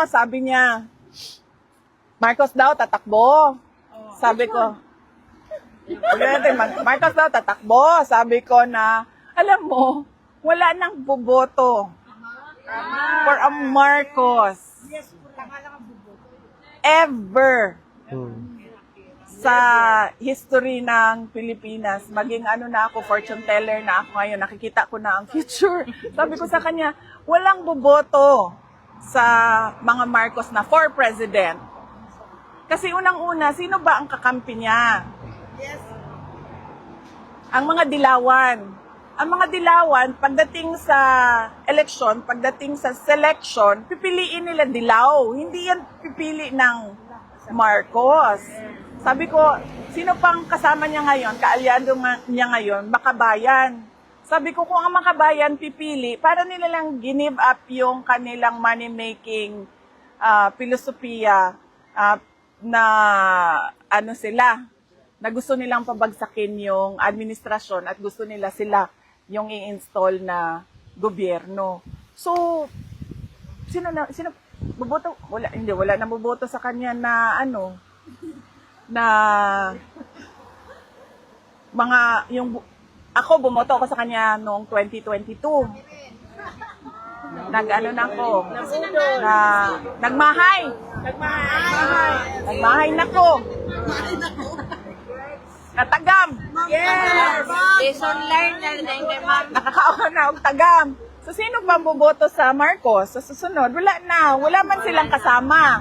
sabi niya, Marcos daw tatakbo. Sabi ko, Marcos daw tatakbo. Sabi ko na, alam mo, wala nang boboto for a Marcos. Ever. Sa history ng Pilipinas, maging na ako, fortune teller na ako ngayon, nakikita ko na ang future. Sabi ko sa kanya, walang boboto sa mga Marcos na for president. Kasi unang-una, sino ba ang kakampi niya? Ang mga dilawan. Ang mga dilawan, pagdating sa election, pagdating sa selection, pipiliin nila dilaw. Hindi yan pipili ng Marcos. Sabi ko, sino pang kasama niya ngayon, kaalyado niya ngayon, Makabayan. Sabi ko, kung ang Makabayan pipili, para nila lang give up yung kanilang money-making filosofiya na na gusto nilang pabagsakin yung administrasyon at gusto nila sila yung i-install na gobyerno. So, sino boboto? Wala na boboto sa kanya na ako bumoto ako sa kanya noong 2022. Nagmahay na ko. Natagam. Yes! Lesson learned na rin kay ma'am. Nakakaon na og tagam. So, sino ba boboto sa Marcos? Sa susunod, wala na. Wala man silang kasama.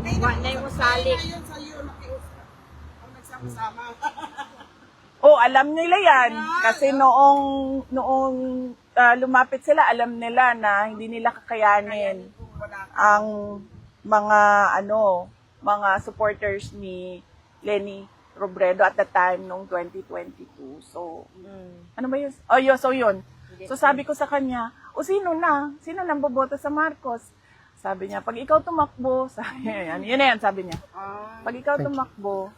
Wala mo salik. Oh, alam nila yan. Kasi noong lumapit sila, alam nila na hindi nila kakayanin ang mga supporters ni Leni Robredo at the time noong 2022. So, ano ba yun? Yun. So, sabi ko sa kanya, sino nang boboto sa Marcos? Sabi niya, pag ikaw tumakbo, sabi niya, yun na yan, sabi niya. Pag ikaw tumakbo,